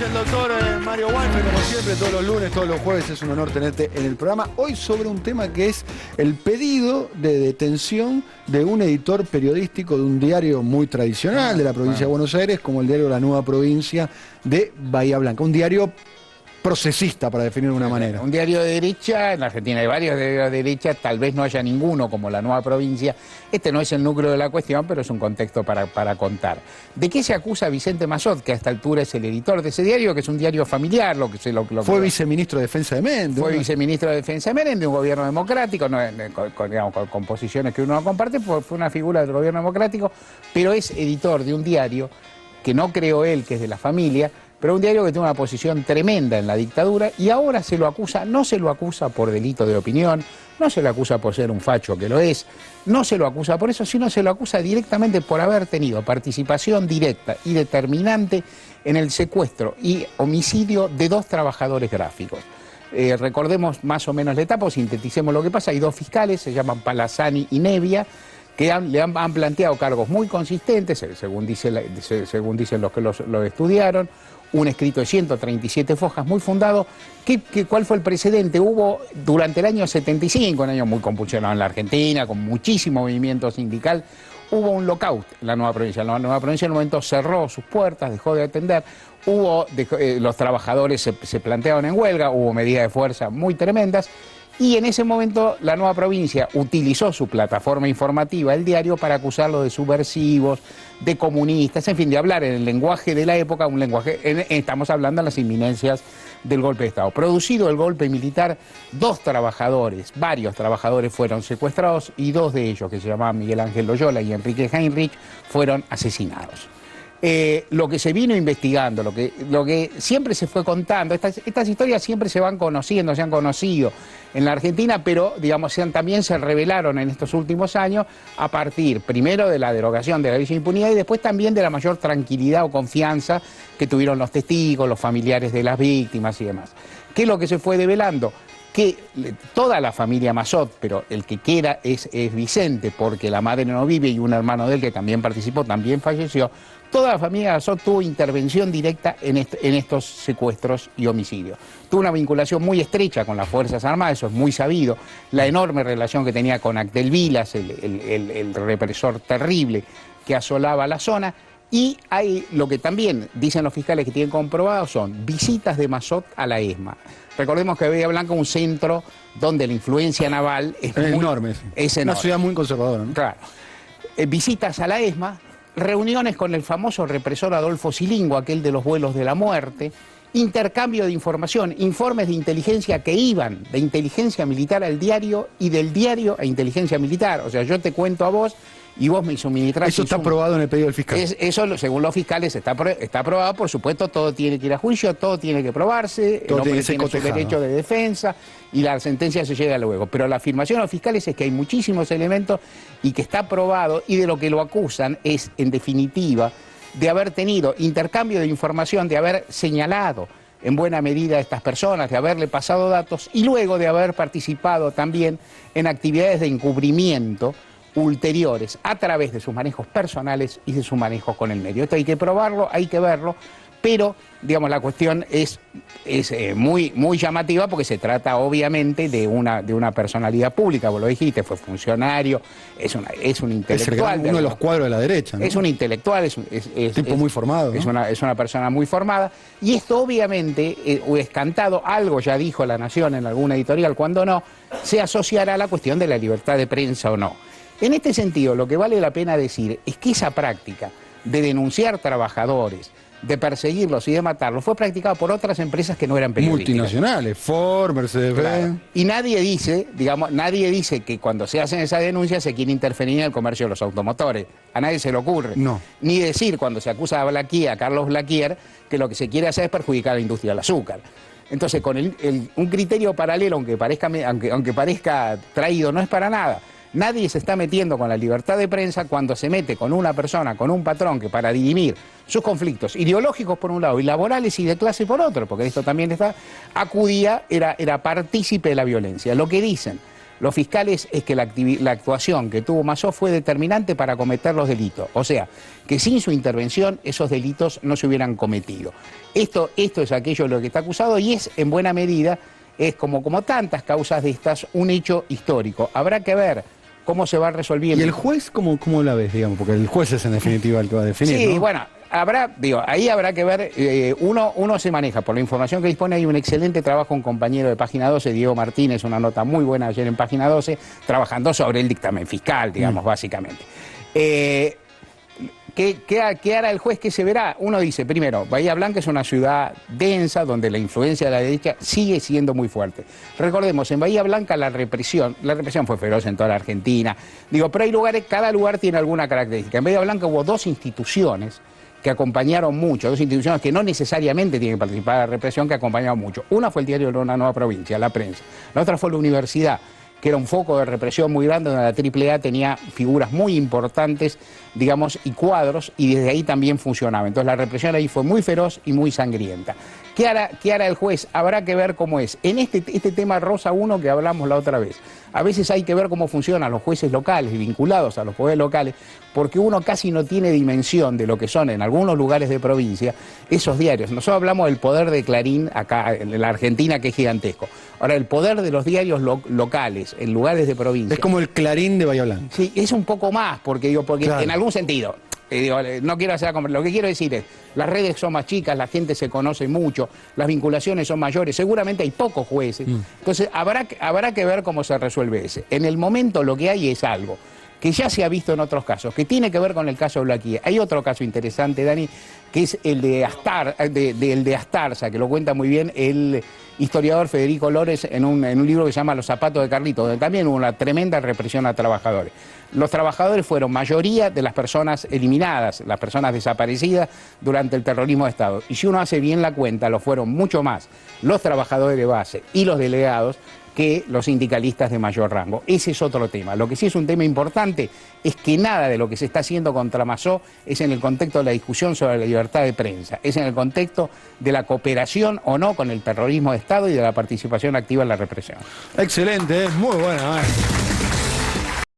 es el doctor Mario Weinfeld, como siempre, todos los lunes, todos los jueves, es un honor tenerte en el programa. Hoy sobre un tema que es el pedido de detención de un editor periodístico de un diario muy tradicional de la provincia de Buenos Aires, como el diario La Nueva Provincia de Bahía Blanca. Un diario procesista, para definirlo de una manera. Un diario de derecha, en Argentina hay varios diarios de derecha, tal vez no haya ninguno como La Nueva Provincia. Este no es el núcleo de la cuestión, pero es un contexto para contar. ¿De qué se acusa a Vicente Massot, que a esta altura es el editor de ese diario, que es un diario familiar? Fue viceministro de Defensa de Menem. Fue viceministro de Defensa de Menem, de un gobierno democrático, no, con posiciones que uno no comparte, fue una figura del gobierno democrático, pero es editor de un diario que no creó él, que es de la familia, pero un diario que tiene una posición tremenda en la dictadura, y ahora se lo acusa, no se lo acusa por delito de opinión, no se lo acusa por ser un facho, que lo es, no se lo acusa por eso, sino se lo acusa directamente por haber tenido participación directa y determinante en el secuestro y homicidio de 2 trabajadores gráficos. Recordemos más o menos la etapa, o sinteticemos lo que pasa. Hay 2 fiscales, se llaman Palazani y Nevia, que han planteado cargos muy consistentes, según dicen los que lo estudiaron. Un escrito de 137 fojas, muy fundado. ¿Cuál fue el precedente? Hubo durante el año 75, un año muy convulsionado en la Argentina, con muchísimo movimiento sindical, hubo un lockout en La Nueva Provincia. La Nueva Provincia en un momento cerró sus puertas, dejó de atender, los trabajadores se plantearon en huelga, hubo medidas de fuerza muy tremendas, y en ese momento La Nueva Provincia utilizó su plataforma informativa, el diario, para acusarlo de subversivos, de comunistas, en fin, de hablar en el lenguaje de la época, un lenguaje, estamos hablando de las inminencias del golpe de Estado. Producido el golpe militar, varios trabajadores fueron secuestrados, y 2 de ellos, que se llamaban Miguel Ángel Loyola y Enrique Heinrich, fueron asesinados. Lo que se vino investigando, lo que siempre se fue contando, estas historias siempre se van conociendo, se han conocido en la Argentina, pero digamos también se revelaron en estos últimos años a partir primero de la derogación de la ley de impunidad y después también de la mayor tranquilidad o confianza que tuvieron los testigos, los familiares de las víctimas y demás. ¿Qué es lo que se fue develando? Que toda la familia Massot, pero el que queda es Vicente, porque la madre no vive y un hermano de él que también participó, también falleció. Toda la familia Massot tuvo intervención directa en estos secuestros y homicidios. Tuvo una vinculación muy estrecha con las Fuerzas Armadas, eso es muy sabido. La enorme relación que tenía con Actel Vilas, el represor terrible que asolaba la zona. Y hay lo que también dicen los fiscales que tienen comprobado, son visitas de Massot a la ESMA. Recordemos que Bahía Blanca es un centro donde la influencia naval es enorme. Es enorme. Una ciudad muy conservadora, ¿no? Claro. Visitas a la ESMA, reuniones con el famoso represor Adolfo Silingo, aquel de los vuelos de la muerte, intercambio de información, informes de inteligencia que iban de inteligencia militar al diario y del diario a inteligencia militar. O sea, yo te cuento a vos y vos me suministrás. Eso está aprobado en el pedido del fiscal. Eso, según los fiscales, está aprobado. Por supuesto, todo tiene que ir a juicio, todo tiene que probarse, todo tiene que ser su derecho de defensa y la sentencia se llega luego. Pero la afirmación de los fiscales es que hay muchísimos elementos y que está aprobado, y de lo que lo acusan es, en definitiva, de haber tenido intercambio de información, de haber señalado en buena medida a estas personas, de haberle pasado datos y luego de haber participado también en actividades de encubrimiento ulteriores a través de sus manejos personales y de su manejo con el medio. Esto hay que probarlo, hay que verlo, pero digamos la cuestión es muy llamativa porque se trata obviamente de una personalidad pública, vos lo dijiste, fue funcionario, es un intelectual. Es uno de los cuadros de la derecha, ¿no? Es un intelectual, es tipo muy formado, ¿no? Es una persona muy formada, y esto obviamente es cantado, algo ya dijo La Nación en alguna editorial, cuando no, se asociará a la cuestión de la libertad de prensa o no. En este sentido, lo que vale la pena decir es que esa práctica de denunciar trabajadores, de perseguirlos y de matarlos, fue practicada por otras empresas que no eran periodísticas. Multinacionales, Ford, Mercedes-Benz. Claro. Y nadie dice que cuando se hacen esas denuncias se quiere interferir en el comercio de los automotores. A nadie se le ocurre. No. Ni decir cuando se acusa a Carlos Blaquier, que lo que se quiere hacer es perjudicar a la industria del azúcar. Entonces, con un criterio paralelo, aunque parezca traído, no es para nada. Nadie se está metiendo con la libertad de prensa cuando se mete con una persona, con un patrón que para dirimir sus conflictos ideológicos por un lado y laborales y de clase por otro, porque esto también era partícipe de la violencia. Lo que dicen los fiscales es que la actuación que tuvo Mazó fue determinante para cometer los delitos. O sea, que sin su intervención esos delitos no se hubieran cometido. Esto es aquello de lo que está acusado y es en buena medida, es como tantas causas de estas, un hecho histórico. Habrá que ver cómo se va resolviendo. ¿Y el juez cómo la ves, digamos? Porque el juez es en definitiva el que va a definir, sí, ¿no? Bueno, ahí habrá que ver, uno se maneja, por la información que dispone, hay un excelente trabajo, un compañero de Página 12, Diego Martínez, una nota muy buena ayer en Página 12, trabajando sobre el dictamen fiscal, digamos, básicamente. ¿Qué hará el juez? ¿Qué se verá? Uno dice, primero, Bahía Blanca es una ciudad densa donde la influencia de la derecha sigue siendo muy fuerte. Recordemos, en Bahía Blanca la represión fue feroz en toda la Argentina. Pero hay lugares, cada lugar tiene alguna característica. En Bahía Blanca hubo dos instituciones que acompañaron mucho, dos instituciones que no necesariamente tienen que participar en la represión, que acompañaron mucho. Una fue el diario de una nueva provincia, La Prensa. La otra fue la universidad, que era un foco de represión muy grande, donde la AAA tenía figuras muy importantes, digamos, y cuadros, y desde ahí también funcionaba. Entonces la represión ahí fue muy feroz y muy sangrienta. ¿Qué hará el juez? Habrá que ver cómo es. En este tema Rosa 1 que hablamos la otra vez, a veces hay que ver cómo funcionan los jueces locales y vinculados a los poderes locales, porque uno casi no tiene dimensión de lo que son en algunos lugares de provincia esos diarios. Nosotros hablamos del poder de Clarín acá en la Argentina, que es gigantesco. Ahora, el poder de los diarios locales en lugares de provincia... Es como el Clarín de Bahía Blanca. Sí, es un poco más, porque claro, en algún sentido... no quiero hacer lo que quiero decir es, las redes son más chicas, la gente se conoce mucho, las vinculaciones son mayores, seguramente hay pocos jueces, entonces habrá que ver cómo se resuelve ese. En el momento lo que hay es algo que ya se ha visto en otros casos, que tiene que ver con el caso de Blaquier. Hay otro caso interesante, Dani, que es el de Astarza, que lo cuenta muy bien el historiador Federico Lores en un libro que se llama Los zapatos de Carlito, donde también hubo una tremenda represión a trabajadores. Los trabajadores fueron mayoría de las personas eliminadas, las personas desaparecidas durante el terrorismo de Estado. Y si uno hace bien la cuenta, lo fueron mucho más los trabajadores de base y los delegados que los sindicalistas de mayor rango. Ese es otro tema. Lo que sí es un tema importante es que nada de lo que se está haciendo contra Mazó es en el contexto de la discusión sobre la libertad de prensa, es en el contexto de la cooperación o no con el terrorismo de Estado y de la participación activa en la represión. Excelente, muy buena.